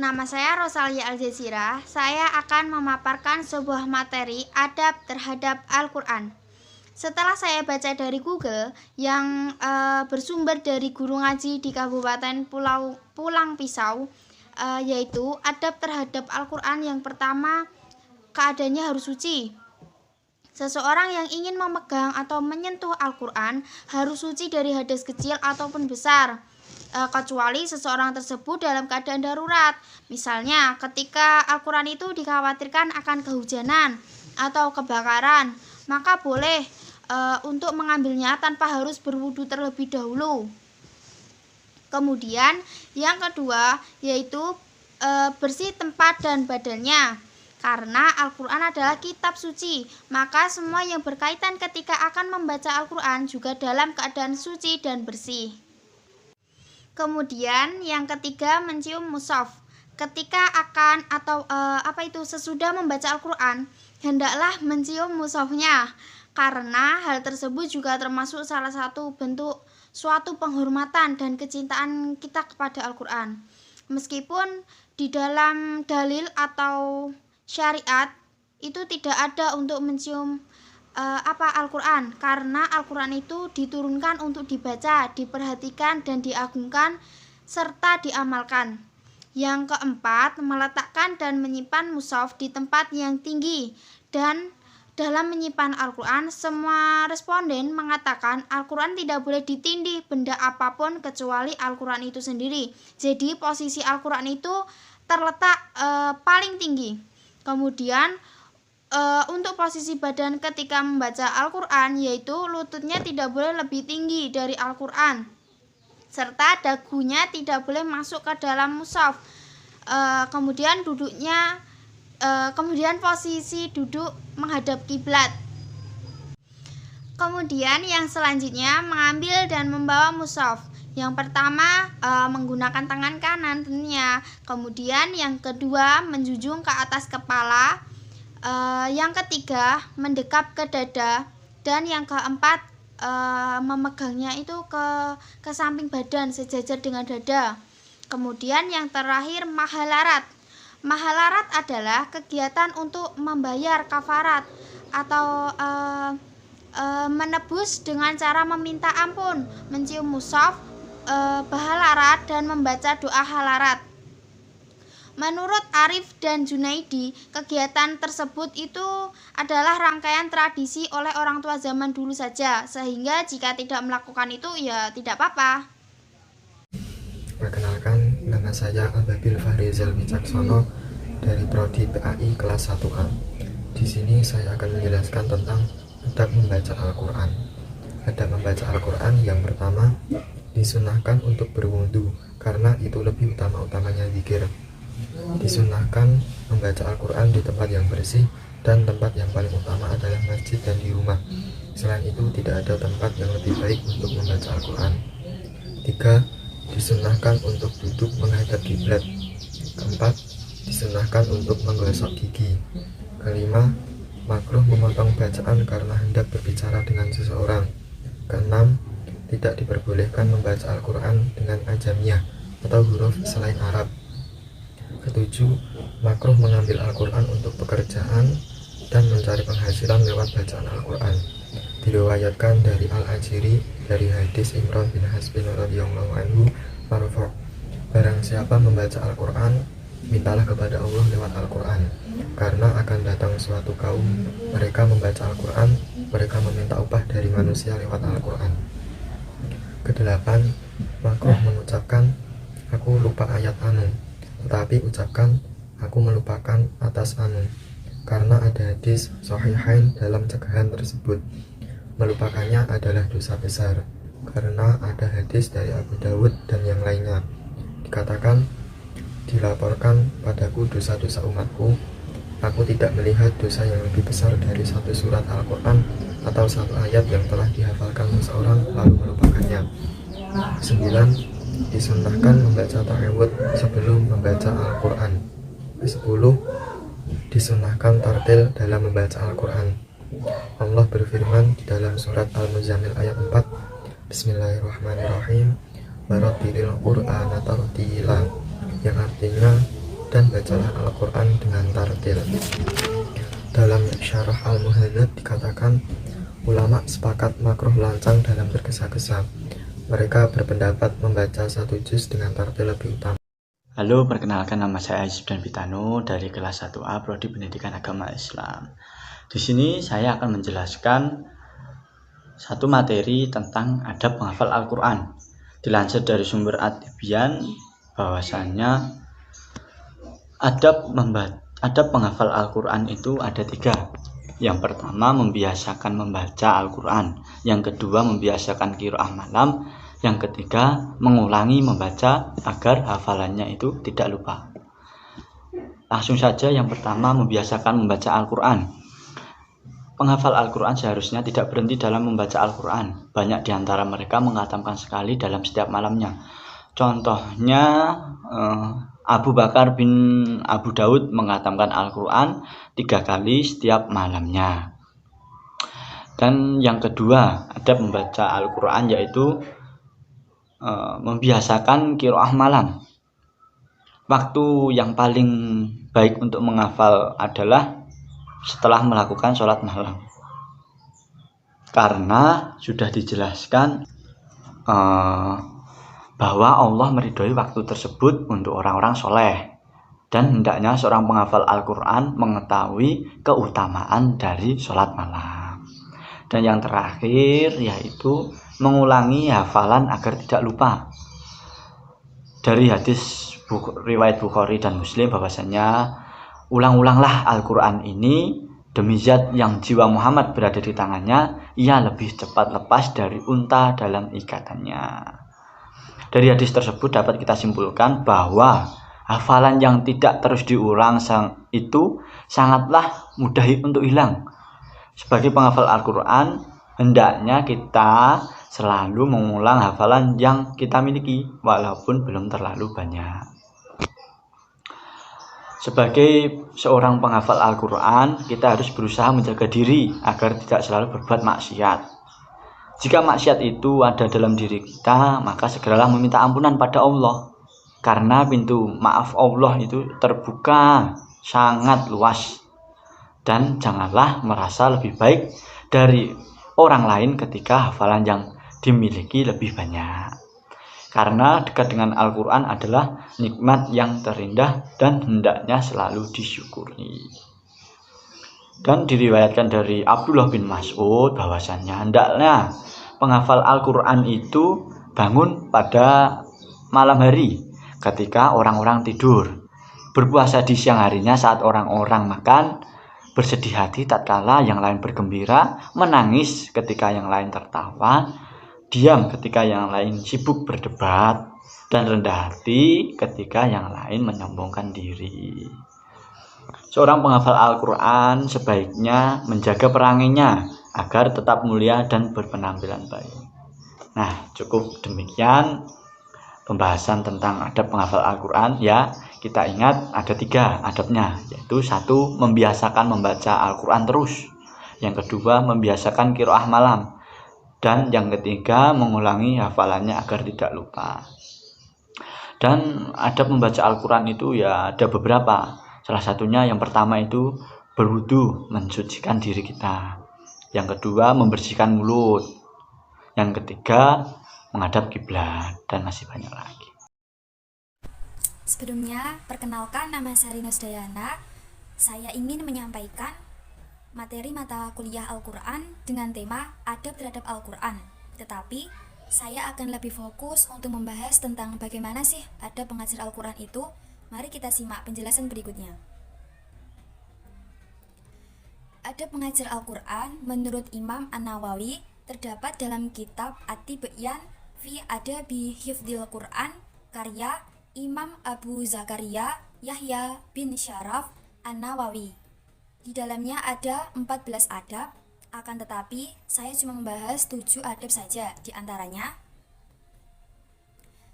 Nama saya Rosalia Aljazira. Saya akan memaparkan sebuah materi adab terhadap Al-Quran. Setelah saya baca dari Google yang bersumber dari guru ngaji di Kabupaten Pulang Pisau, yaitu adab terhadap Al-Quran yang pertama, keadaannya harus suci. Seseorang yang ingin memegang atau menyentuh Al-Quran harus suci dari hadas kecil ataupun besar, kecuali seseorang tersebut dalam keadaan darurat. Misalnya ketika Al-Quran itu dikhawatirkan akan kehujanan atau kebakaran, maka boleh untuk mengambilnya tanpa harus berwudu terlebih dahulu. Kemudian yang kedua yaitu bersih tempat dan badannya. Karena Al-Quran adalah kitab suci, maka semua yang berkaitan ketika akan membaca Al-Quran juga dalam keadaan suci dan bersih. Kemudian yang ketiga, mencium mushaf. Ketika akan atau sesudah membaca Al-Quran, hendaklah mencium mushafnya, karena hal tersebut juga termasuk salah satu bentuk suatu penghormatan dan kecintaan kita kepada Al-Quran. Meskipun di dalam dalil atau syariat itu tidak ada untuk mencium Al-Quran, karena Al-Quran itu diturunkan untuk dibaca, diperhatikan dan diagungkan serta diamalkan. Yang keempat, meletakkan dan menyimpan mushaf di tempat yang tinggi. Dan dalam menyimpan Al-Quran, semua responden mengatakan Al-Quran tidak boleh ditindih benda apapun kecuali Al-Quran itu sendiri. Jadi posisi Al-Quran itu terletak paling tinggi. Kemudian untuk posisi badan ketika membaca Al-Quran, yaitu lututnya tidak boleh lebih tinggi dari Al-Quran, serta dagunya tidak boleh masuk ke dalam mushaf. Kemudian posisi duduk menghadap kiblat. Kemudian yang selanjutnya, mengambil dan membawa mushaf. Yang pertama menggunakan tangan kanan tentunya. Kemudian yang kedua menjunjung ke atas kepala. Yang ketiga mendekap ke dada. Dan yang keempat memegangnya itu ke samping badan sejajar dengan dada. Kemudian yang terakhir mahalarat. Mahalarat adalah kegiatan untuk membayar kafarat atau menebus dengan cara meminta ampun, mencium mushaf, bahalarat dan membaca doa halarat. Menurut Arif dan Junaidi, kegiatan tersebut itu adalah rangkaian tradisi oleh orang tua zaman dulu saja, sehingga jika tidak melakukan itu ya tidak apa-apa. Perkenalkan, nama saya Ababil Fahrizal Wicaksono dari Prodi PAI kelas 1A. Di sini saya akan menjelaskan tentang adab membaca Al-Quran. Adab membaca Al-Quran yang pertama, disunahkan untuk berwudu karena itu lebih utama-utamanya zikir. Disunahkan membaca Al-Quran di tempat yang bersih, dan tempat yang paling utama adalah masjid dan di rumah. Selain itu tidak ada tempat yang lebih baik untuk membaca Al-Quran. 3. Disunahkan untuk duduk menghadap kiblat. 4. Disunahkan untuk menggosok gigi. 5. Makruh memotong bacaan karena hendak berbicara dengan seseorang. 6. Tidak diperbolehkan membaca Al-Quran dengan ajamiyah atau huruf selain Arab. 7. Makruh mengambil Al-Quran untuk pekerjaan dan mencari penghasilan lewat bacaan Al-Quran. Diriwayatkan dari Al-Ajiri dari hadis Imran bin Hasbin radhiyallahu anhu marfu', barang siapa membaca Al-Quran, mintalah kepada Allah lewat Al-Quran, karena akan datang suatu kaum, mereka membaca Al-Quran, mereka meminta upah dari manusia lewat Al-Quran. Kedelapan, makruh mengucapkan aku lupa ayat anu, tetapi ucapkan aku melupakan atas anu, karena ada hadis sahihain dalam cegahan tersebut. Melupakannya adalah dosa besar, karena ada hadis dari Abu Dawud dan yang lainnya. Dikatakan, dilaporkan padaku dosa-dosa umatku, aku tidak melihat dosa yang lebih besar dari satu surat Al-Quran atau satu ayat yang telah dihafalkan seseorang lalu melupakannya. 9. Disunahkan membaca ta'awudz sebelum membaca Al-Quran. 10. Disunahkan tartil dalam membaca Al-Quran. Allah berfirman di dalam surat Al-Muzammil ayat 4, Bismillahirrahmanirrahim, warattilil Qur'ana tartila, yang artinya membacalah Al-Quran dengan tartil. Dalam Syarah Al-Muhadzab dikatakan, ulama sepakat makruh lancang dalam tergesa-gesa. Mereka berpendapat membaca satu juz dengan tartil lebih utama. Halo, perkenalkan nama saya Aizibdan Pitano dari kelas 1A Prodi Pendidikan Agama Islam. Di sini saya akan menjelaskan satu materi tentang adab menghafal Al-Quran. Dilansir dari sumber At-Tibyan bahwasanya adab menghafal Al-Quran itu ada 3. Yang pertama, membiasakan membaca Al-Quran. Yang kedua, membiasakan qiraah malam. Yang ketiga, mengulangi membaca agar hafalannya itu tidak lupa. Langsung saja, yang pertama, membiasakan membaca Al-Quran. Penghafal Al-Quran seharusnya tidak berhenti dalam membaca Al-Quran. Banyak di antara mereka menghatamkan sekali dalam setiap malamnya. Contohnya, Abu Bakar bin Abu Daud menghatamkan Al-Quran 3 kali setiap malamnya. Dan yang kedua, adab membaca Al-Quran yaitu membiasakan qiraah malam. Waktu yang paling baik untuk menghafal adalah setelah melakukan sholat malam, karena sudah dijelaskan bahwa Allah meridhoi waktu tersebut untuk orang-orang soleh, dan hendaknya seorang penghafal Al-Quran mengetahui keutamaan dari sholat malam. Dan yang terakhir yaitu mengulangi hafalan agar tidak lupa. Dari hadis riwayat Bukhari dan Muslim bahwasanya ulang-ulanglah Al-Quran ini, demi zat yang jiwa Muhammad berada di tangannya, ia lebih cepat lepas dari unta dalam ikatannya. Dari hadis tersebut dapat kita simpulkan bahwa hafalan yang tidak terus diulang itu sangatlah mudah untuk hilang. Sebagai penghafal Al-Quran, hendaknya kita selalu mengulang hafalan yang kita miliki, walaupun belum terlalu banyak. Sebagai seorang penghafal Al-Quran, kita harus berusaha menjaga diri agar tidak selalu berbuat maksiat. Jika maksiat itu ada dalam diri kita, maka segeralah meminta ampunan pada Allah. Karena pintu maaf Allah itu terbuka sangat luas. Dan janganlah merasa lebih baik dari orang lain ketika hafalan yang dimiliki lebih banyak. Karena dekat dengan Al-Quran adalah nikmat yang terindah dan hendaknya selalu disyukuri. Dan diriwayatkan dari Abdullah bin Mas'ud bahwasannya hendaknya penghafal Al-Quran itu bangun pada malam hari ketika orang-orang tidur, berpuasa di siang harinya saat orang-orang makan, bersedih hati tatkala yang lain bergembira, menangis ketika yang lain tertawa, diam ketika yang lain sibuk berdebat, dan rendah hati ketika yang lain menyombongkan diri. Seorang penghafal Al-Quran sebaiknya menjaga peranginya agar tetap mulia dan berpenampilan baik. Nah, cukup demikian pembahasan tentang adab penghafal Al-Quran. Ya, kita ingat ada 3 adabnya, yaitu 1. Membiasakan membaca Al-Quran terus. Yang kedua, membiasakan qiraah malam. Dan yang ketiga, mengulangi hafalannya agar tidak lupa. Dan adab membaca Al-Quran itu ya ada beberapa. Salah satunya yang pertama itu berwudu, mensucikan diri kita. Yang kedua, membersihkan mulut. Yang ketiga, menghadap kiblat, dan masih banyak lagi. Sebelumnya, perkenalkan, nama saya Rina Dayana. Saya ingin menyampaikan materi mata kuliah Al-Quran dengan tema adab terhadap Al-Quran. Tetapi, saya akan lebih fokus untuk membahas tentang bagaimana sih adab pengajar Al-Quran itu. Mari kita simak penjelasan berikutnya. Adab mengajar Al-Quran menurut Imam An-Nawawi terdapat dalam kitab At-Tibyan fi Adabi Hifdzil Quran karya Imam Abu Zakaria Yahya bin Syaraf An-Nawawi. Di dalamnya ada 14 adab, akan tetapi saya cuma membahas 7 adab saja di antaranya.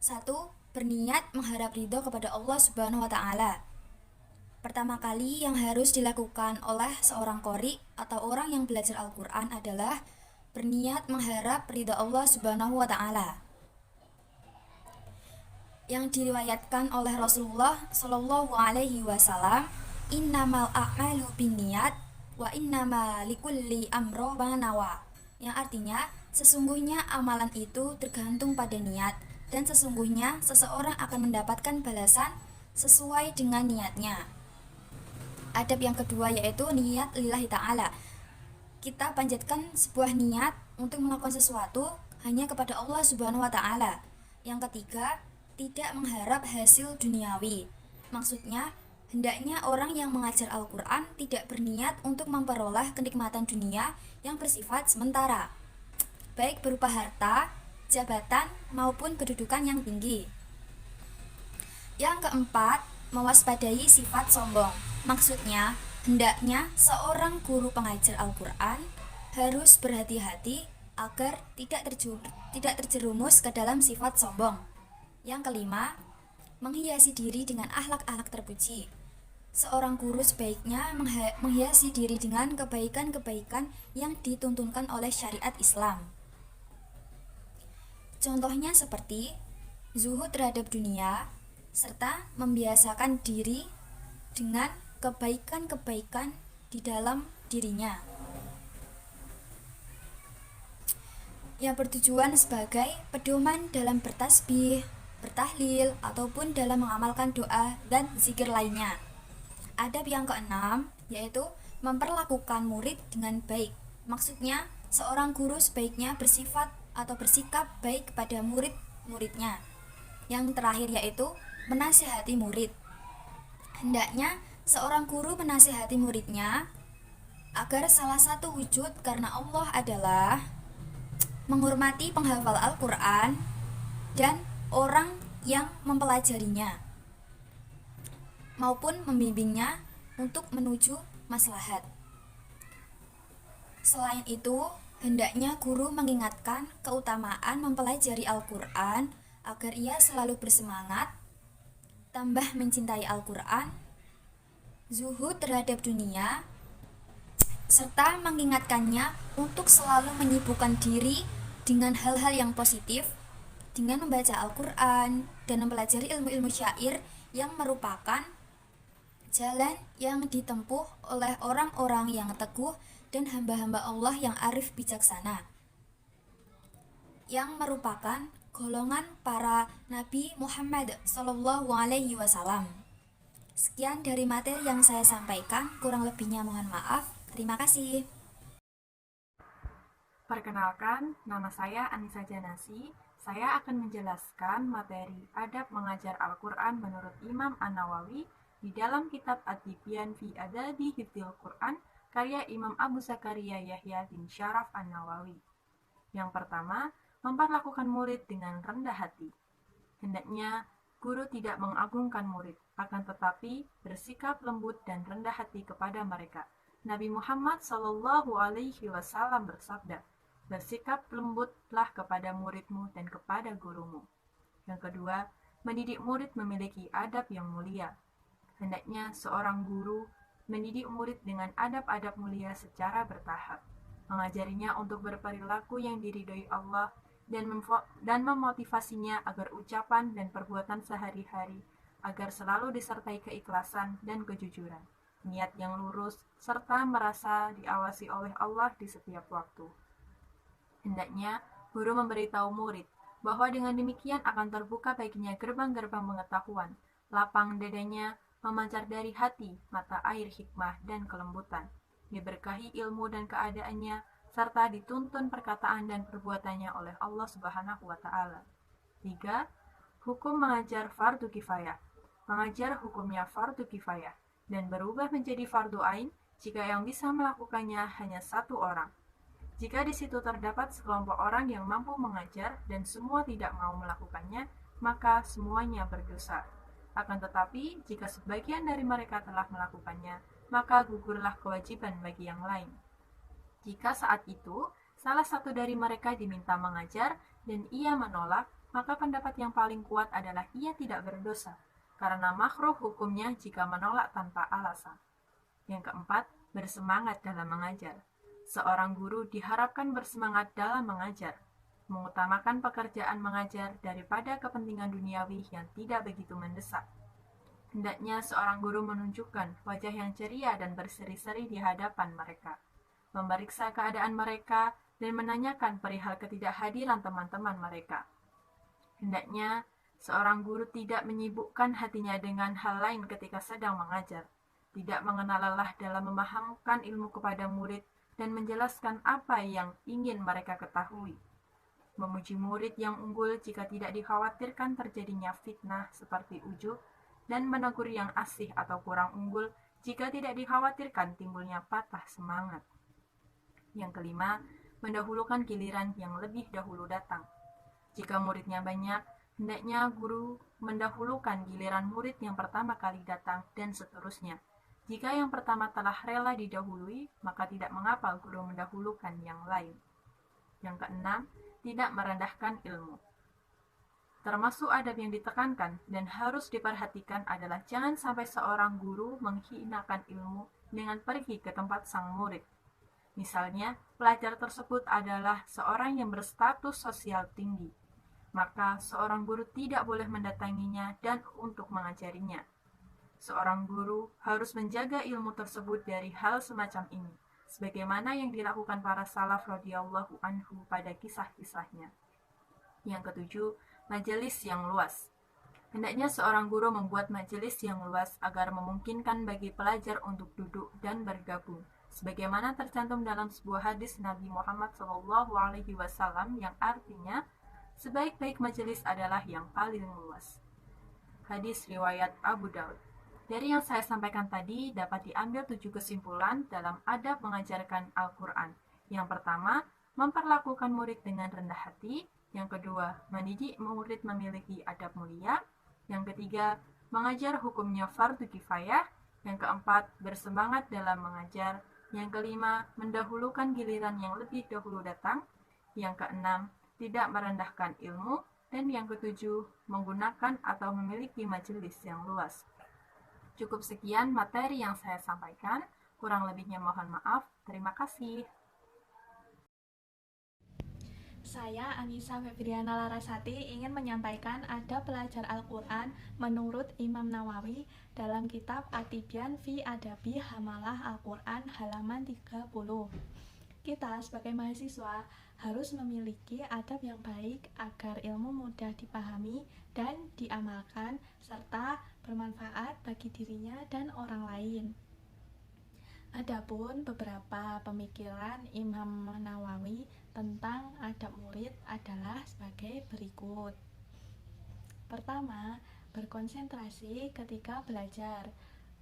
1. Berniat mengharap ridho kepada Allah Subhanahu wa Ta'ala. Pertama kali yang harus dilakukan oleh seorang qori atau orang yang belajar Al-Quran adalah berniat mengharap ridho Allah Subhanahu wa Ta'ala. yang diriwayatkan oleh Rasulullah Shallallahu Alaihi Wasallam, innamal a'malu binniyat wa innama likulli amro ma nawa, yang artinya sesungguhnya amalan itu tergantung pada niat dan sesungguhnya seseorang akan mendapatkan balasan sesuai dengan niatnya. Adab yang kedua yaitu niat lillahi ta'ala. Kita panjatkan sebuah niat untuk melakukan sesuatu hanya kepada Allah Subhanahu wa ta'ala. Yang ketiga, tidak mengharap hasil duniawi. Maksudnya, hendaknya orang yang mengajar Al-Quran tidak berniat untuk memperoleh kenikmatan dunia yang bersifat sementara, baik berupa harta, jabatan, maupun kedudukan yang tinggi. Yang keempat, mewaspadai sifat sombong. Maksudnya, hendaknya seorang guru pengajar Al-Quran harus berhati-hati agar tidak terjerumus ke dalam sifat sombong. Yang kelima, menghiasi diri dengan akhlak-akhlak terpuji. Seorang guru sebaiknya menghiasi diri dengan kebaikan-kebaikan yang dituntunkan oleh syariat Islam. Contohnya seperti zuhud terhadap dunia, serta membiasakan diri dengan kebaikan-kebaikan di dalam dirinya, yang bertujuan sebagai pedoman dalam bertasbih, bertahlil, ataupun dalam mengamalkan doa dan zikir lainnya. Adab yang keenam yaitu memperlakukan murid dengan baik. Maksudnya, seorang guru sebaiknya bersifat atau bersikap baik kepada murid-muridnya. Yang terakhir yaitu menasihati murid. Hendaknya seorang guru menasihati muridnya agar salah satu wujud karena Allah adalah menghormati penghafal Al-Quran dan orang yang mempelajarinya, maupun membimbingnya untuk menuju maslahat. Selain itu, hendaknya guru mengingatkan keutamaan mempelajari Al-Quran agar ia selalu bersemangat, tambah mencintai Al-Quran, zuhud terhadap dunia, serta mengingatkannya untuk selalu menyibukkan diri dengan hal-hal yang positif dengan membaca Al-Quran dan mempelajari ilmu-ilmu syair yang merupakan jalan yang ditempuh oleh orang-orang yang teguh dan hamba-hamba Allah yang arif bijaksana, yang merupakan golongan para Nabi Muhammad Sallallahu Alaihi Wasallam. Sekian dari materi yang saya sampaikan, kurang lebihnya mohon maaf. Terima kasih. Perkenalkan, nama saya Anissa Janasi. Saya akan menjelaskan materi adab mengajar Al-Quran menurut Imam An-Nawawi di dalam kitab At-Tibyan fi Adabi Hifdzil Quran karya Imam Abu Zakaria Yahya bin Syaraf An-Nawawi. Yang pertama, memperlakukan murid dengan rendah hati. Hendaknya guru tidak mengagungkan murid, akan tetapi bersikap lembut dan rendah hati kepada mereka. Nabi Muhammad Shallallahu Alaihi Wasallam bersabda, bersikap lembutlah kepada muridmu dan kepada gurumu. Yang kedua, mendidik murid memiliki adab yang mulia. Hendaknya seorang guru mendidik murid dengan adab-adab mulia secara bertahap, mengajarinya untuk berperilaku yang diridhoi Allah dan memotivasinya agar ucapan dan perbuatan sehari-hari agar selalu disertai keikhlasan dan kejujuran, niat yang lurus, serta merasa diawasi oleh Allah di setiap waktu. Hendaknya guru memberitahu murid bahwa dengan demikian akan terbuka baginya gerbang-gerbang pengetahuan, lapang dadanya, memancar dari hati mata air hikmah dan kelembutan, diberkahi ilmu dan keadaannya, serta dituntun perkataan dan perbuatannya oleh Allah Subhanahu wa Ta'ala. 3. Hukum mengajar fardu kifayah. Mengajar hukumnya fardu kifayah dan berubah menjadi fardu ain jika yang bisa melakukannya hanya satu orang. Jika di situ terdapat sekelompok orang yang mampu mengajar dan semua tidak mau melakukannya, maka semuanya berdosa. Akan tetapi, jika sebagian dari mereka telah melakukannya, maka gugurlah kewajiban bagi yang lain. Jika saat itu, salah satu dari mereka diminta mengajar dan ia menolak, maka pendapat yang paling kuat adalah ia tidak berdosa, karena makruh hukumnya jika menolak tanpa alasan. Yang keempat, bersemangat dalam mengajar. Seorang guru diharapkan bersemangat dalam mengajar. mengutamakan pekerjaan mengajar daripada kepentingan duniawi yang tidak begitu mendesak. Hendaknya seorang guru menunjukkan wajah yang ceria dan berseri-seri di hadapan mereka, memeriksa keadaan mereka, dan menanyakan perihal ketidakhadiran teman-teman mereka. Hendaknya seorang guru tidak menyibukkan hatinya dengan hal lain ketika sedang mengajar, tidak mengenal lelah dalam memahamkan ilmu kepada murid dan menjelaskan apa yang ingin mereka ketahui. Memuji murid yang unggul jika tidak dikhawatirkan terjadinya fitnah seperti ujub, dan menegur yang asih atau kurang unggul jika tidak dikhawatirkan timbulnya patah semangat. Yang kelima, mendahulukan giliran yang lebih dahulu datang. Jika muridnya banyak, hendaknya guru mendahulukan giliran murid yang pertama kali datang dan seterusnya. Jika yang pertama telah rela didahului, maka tidak mengapa guru mendahulukan yang lain. Yang keenam, tidak merendahkan ilmu. Termasuk adab yang ditekankan dan harus diperhatikan adalah jangan sampai seorang guru menghinakan ilmu dengan pergi ke tempat sang murid. Misalnya, pelajar tersebut adalah seorang yang berstatus sosial tinggi, maka seorang guru tidak boleh mendatanginya dan untuk mengajarinya. Seorang guru harus menjaga ilmu tersebut dari hal semacam ini, sebagaimana yang dilakukan para salaf radhiyallahu anhu pada kisah-kisahnya. Yang ketujuh, majelis yang luas. Hendaknya seorang guru membuat majelis yang luas agar memungkinkan bagi pelajar untuk duduk dan bergabung, sebagaimana tercantum dalam sebuah hadis Nabi Muhammad SAW yang artinya, sebaik-baik majelis adalah yang paling luas. Hadis riwayat Abu Daud. Dari yang saya sampaikan tadi dapat diambil 7 kesimpulan dalam adab mengajarkan Al-Quran. Yang pertama, memperlakukan murid dengan rendah hati. Yang kedua, mendidik murid memiliki adab mulia. Yang ketiga, mengajar hukumnya fardu kifayah. Yang keempat, bersemangat dalam mengajar. Yang kelima, mendahulukan giliran yang lebih dahulu datang. Yang keenam, tidak merendahkan ilmu. Dan yang ketujuh, menggunakan atau memiliki majelis yang luas. Cukup sekian materi yang saya sampaikan. Kurang lebihnya mohon maaf. Terima kasih. Saya Anissa Febriana Larasati ingin menyampaikan adab belajar Al-Quran menurut Imam Nawawi dalam kitab At-Tibyan fi Adabi Hamalah Al-Quran halaman 30. Kita sebagai mahasiswa harus memiliki adab yang baik agar ilmu mudah dipahami dan diamalkan serta bermanfaat bagi dirinya dan orang lain. Adapun beberapa pemikiran Imam Nawawi tentang adab murid adalah sebagai berikut. Pertama, berkonsentrasi ketika belajar.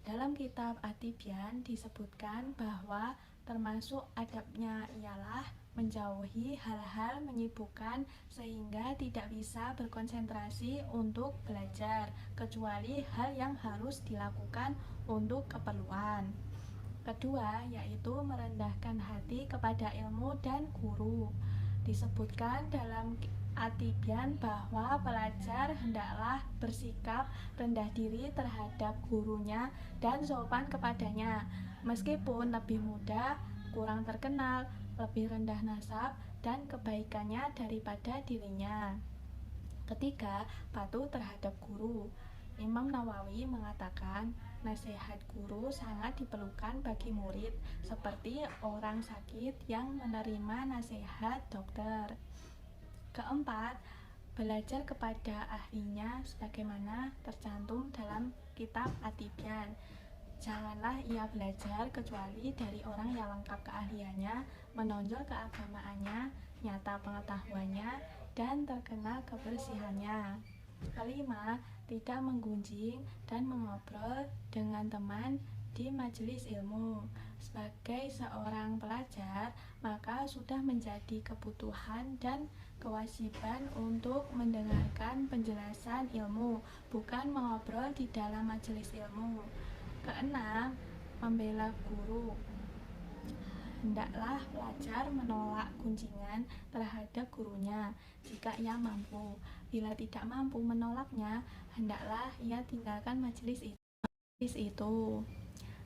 Dalam kitab At-Tibyan disebutkan bahwa termasuk adabnya ialah menjauhi hal-hal menyibukkan sehingga tidak bisa berkonsentrasi untuk belajar, kecuali hal yang harus dilakukan untuk keperluan. Kedua, yaitu merendahkan hati kepada ilmu dan guru. Disebutkan dalam At-Tibyan bahwa pelajar hendaklah bersikap rendah diri terhadap gurunya dan sopan kepadanya, meskipun lebih muda, kurang terkenal, lebih rendah nasab dan kebaikannya daripada dirinya. Ketiga, patuh terhadap guru. Imam Nawawi mengatakan nasihat guru sangat diperlukan bagi murid, seperti orang sakit yang menerima nasihat dokter. Keempat, belajar kepada ahlinya sebagaimana tercantum dalam kitab At-Tibyan. Janganlah ia belajar kecuali dari orang yang lengkap keahliannya, menonjol keagamaannya, nyata pengetahuannya, dan terkenal kebersihannya. Kelima, tidak menggunjing dan mengobrol dengan teman di majelis ilmu. Sebagai seorang pelajar, maka sudah menjadi kebutuhan dan kewajiban untuk mendengarkan penjelasan ilmu, bukan mengobrol di dalam majelis ilmu. Keenam, membela guru. Hendaklah pelajar menolak gunjingan terhadap gurunya jika ia mampu. Bila tidak mampu menolaknya, hendaklah ia tinggalkan majelis itu.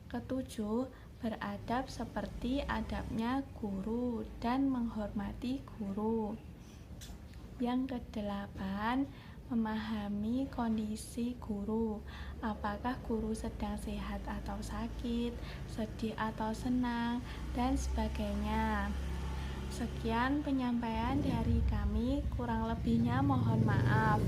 Ketujuh, beradab seperti adabnya guru dan menghormati guru. Yang kedelapan, memahami kondisi guru. Apakah guru sedang sehat atau sakit, sedih atau senang, dan sebagainya. Sekian penyampaian dari kami, kurang lebihnya mohon maaf.